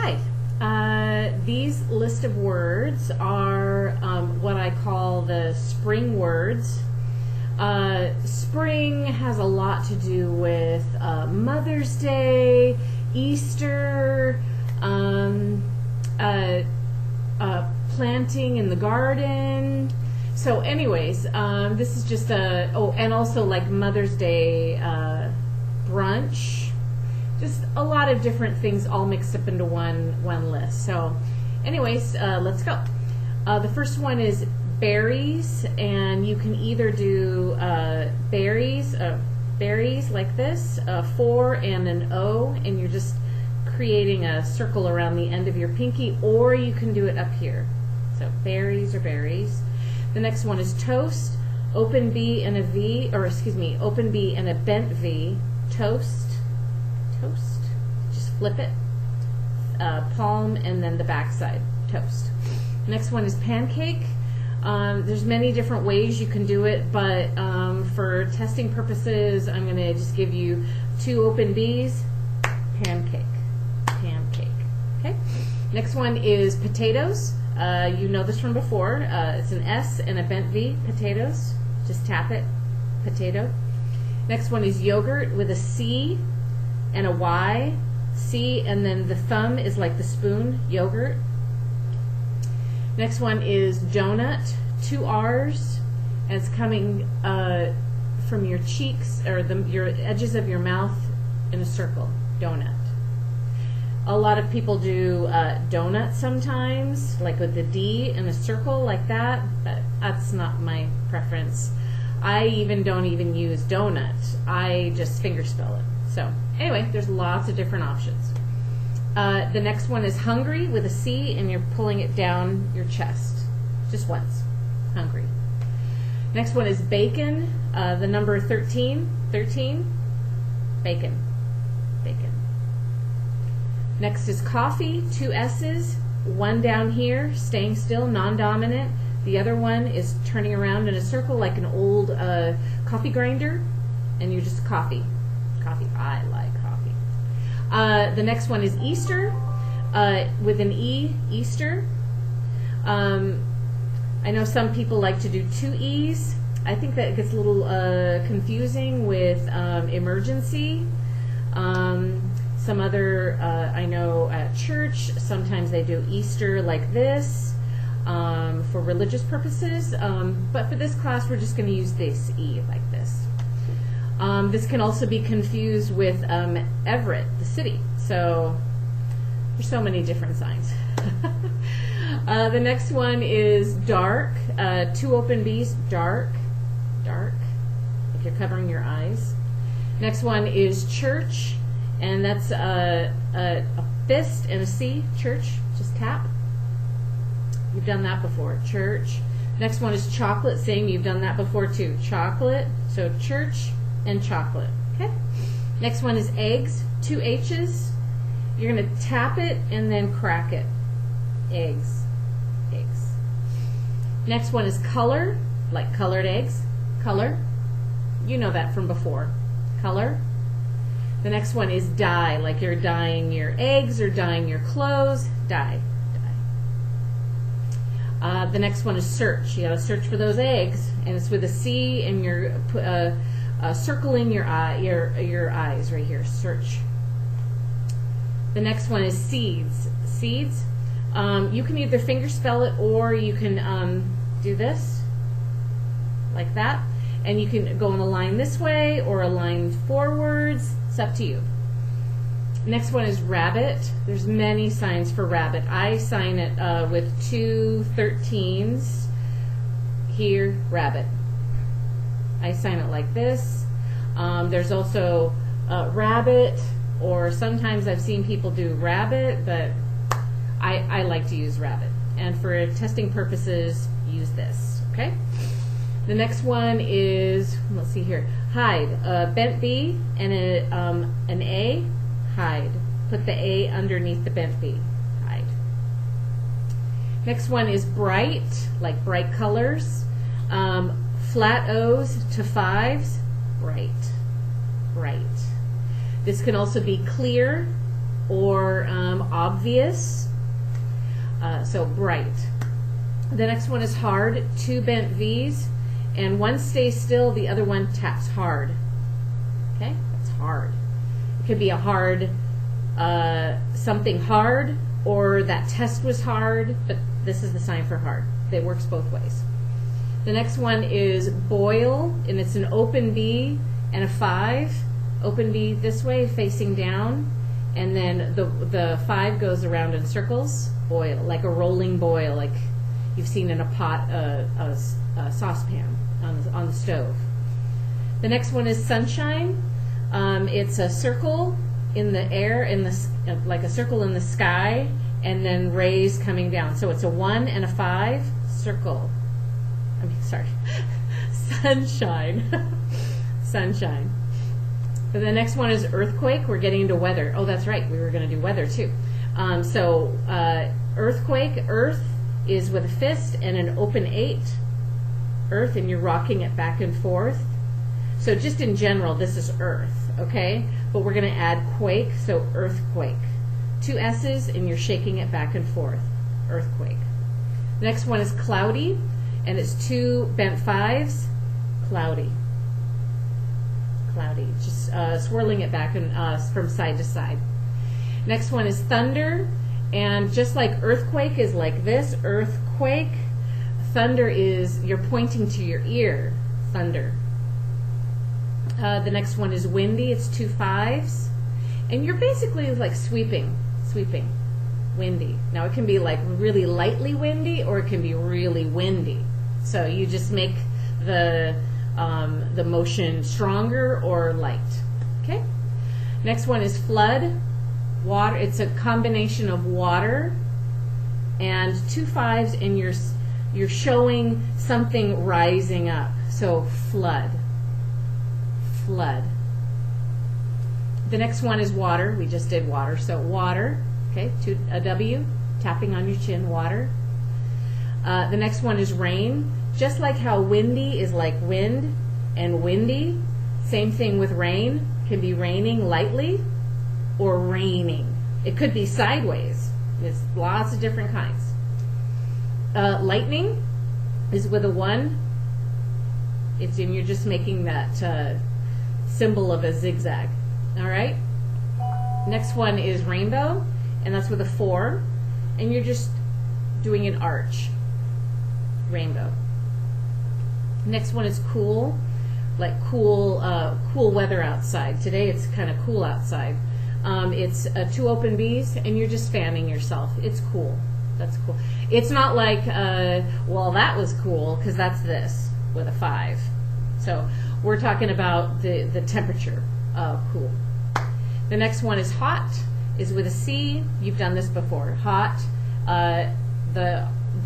Hi. These list of words are what I call the spring words. Spring has a lot to do with Mother's Day, Easter, planting in the garden. So anyways, this is just and also like Mother's Day brunch. Just a lot of different things all mixed up into one list. So anyways, let's go. The first one is berries, and you can either do berries like this, 4 and an O, and you're just creating a circle around the end of your pinky, or you can do it up here. So berries or berries. The next one is toast, open B and a V, or excuse me, open B and a bent V, toast. Toast, just flip it, palm and then the back side, toast. Next one is pancake. There's many different ways you can do it, but for testing purposes, I'm going to just give you 2 open B's, pancake, pancake. Okay. Next one is potatoes. You know this from before. It's an S and a bent V, potatoes. Just tap it, potato. Next one is yogurt with a C and a Y, C, and then the thumb is like the spoon, yogurt. Next one is donut, 2 R's, and it's coming from your cheeks or your edges of your mouth in a circle, donut. A lot of people do donut sometimes, like with the D in a circle like that, but that's not my preference. I don't even use donut. I just finger spell it. So anyway, there's lots of different options. The next one is hungry with a C, and you're pulling it down your chest. Just once. Hungry. Next one is bacon, the number 13. 13. Bacon. Bacon. Next is coffee, 2 S's, 1 down here, staying still, non-dominant. The other one is turning around in a circle like an old coffee grinder, and you're just coffee. Coffee. I like coffee. The next one is Easter, with an E, Easter. I know some people like to do 2 E's. I think that gets a little confusing with emergency. Some other, I know at church, sometimes they do Easter like this for religious purposes. But for this class, we're just going to use this E like this. This can also be confused with Everett, the city. So there's so many different signs. The next one is dark. 2 open B's, dark, dark, if you're covering your eyes. Next one is church, and that's a fist and a C, church, just tap. You've done that before, church. Next one is chocolate, same, you've done that before too, chocolate, so church and chocolate. Okay. Next one is eggs, 2 H's. You're going to tap it and then crack it. Eggs, eggs. Next one is color, like colored eggs. Color. You know that from before. Color. The next one is dye, like you're dyeing your eggs or dyeing your clothes. Dye. The next one is search. You got to search for those eggs, and it's with a C, and you're circling your eyes right here. Search. The next one is seeds. Seeds. You can either finger spell it, or you can do this, like that, and you can go in a line this way or a line forwards. It's up to you. Next one is rabbit. There's many signs for rabbit. I sign it with 2 13s. Here, rabbit. I sign it like this. There's also rabbit, or sometimes I've seen people do rabbit, but I like to use rabbit. And for testing purposes, use this. Okay? The next one is, let's see here, hide. Bent B and an A, hide. Put the A underneath the bent B, hide. Next one is bright, like bright colors. Flat O's to 5s, bright, bright. This can also be clear, or obvious. So bright. The next one is hard, 2 bent V's, and one stays still, the other one taps hard. Okay, that's hard. It could be a hard, something hard, or that test was hard, but this is the sign for hard. It works both ways. The next one is boil, and it's an open B and a 5. Open B this way, facing down, and then the 5 goes around in circles. Boil, like a rolling boil, like you've seen in a pot, a saucepan on the stove. The next one is sunshine. It's a circle in the air, like a circle in the sky, and then rays coming down. So it's a 1 and a 5 circle. Sunshine. Sunshine. So the next one is earthquake. We're getting into weather. Oh, that's right. We were going to do weather too. Earthquake. Earth is with a fist and an open 8. Earth, and you're rocking it back and forth. So just in general, this is earth, okay? But we're going to add quake, so earthquake. 2 S's, and you're shaking it back and forth. Earthquake. The next one is cloudy, and it's 2 bent 5s. Cloudy. Cloudy. Just swirling it back and from side to side. Next one is thunder, and just like earthquake is like this, earthquake, thunder is you're pointing to your ear. Thunder. The next one is windy. It's 2 5s, and you're basically like sweeping, windy. Now it can be like really lightly windy, or it can be really windy. So you just make the motion stronger or light. Okay. Next one is flood. Water. It's a combination of water and 2 5s, and you're showing something rising up. So flood. Flood. The next one is water. We just did water. So water. Okay, a W, tapping on your chin, water. The next one is rain. Just like how windy is like wind and windy, same thing with rain. Can be raining lightly or raining. It could be sideways. There's lots of different kinds. Lightning is with a 1. You're just making that symbol of a zigzag. All right. Next one is rainbow, and that's with a 4, and you're just doing an arch. Rainbow. Next one is cool, like cool weather outside. Today it's kind of cool outside. It's 2 open B's, and you're just fanning yourself. It's cool. That's cool. It's not like, well, that was cool, because that's this with a 5. So we're talking about the temperature of cool. The next one is hot, is with a C. You've done this before. Hot.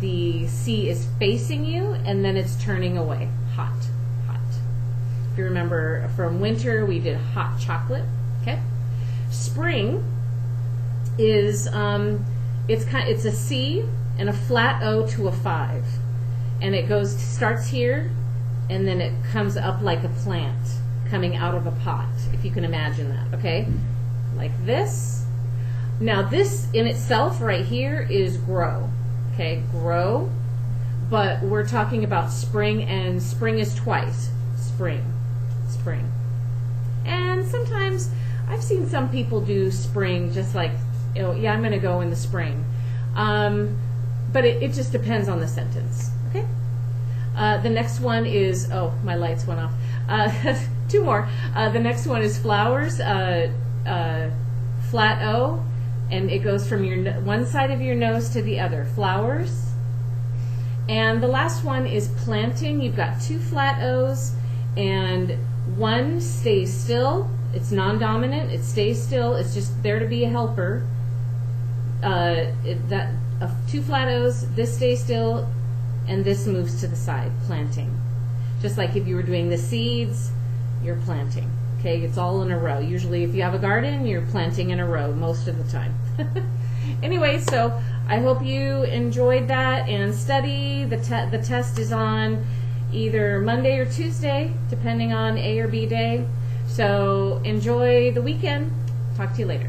The C is facing you, and then it's turning away. Hot. Hot. If you remember from winter, we did hot chocolate. Okay. Spring is it's a C and a flat O to a 5, and it starts here, and then it comes up like a plant coming out of a pot, if you can imagine that. Okay, like this. Now this in itself right here is grow. Okay, grow, but we're talking about spring, and spring is twice. Spring. And sometimes I've seen some people do spring just like, oh, yeah, I'm going to go in the spring. But it just depends on the sentence. Okay? The next one is, oh, my lights went off. 2 more. The next one is flowers, flat O, and it goes from one side of your nose to the other. Flowers. And the last one is planting. You've got 2 flat O's, and 1 stays still. It's non-dominant. It stays still. It's just there to be a helper. 2 flat O's, this stays still, and this moves to the side, planting. Just like if you were doing the seeds, you're planting. Okay, it's all in a row. Usually if you have a garden, you're planting in a row most of the time. Anyway, so I hope you enjoyed that and study. The test is on either Monday or Tuesday, depending on A or B day. So enjoy the weekend. Talk to you later.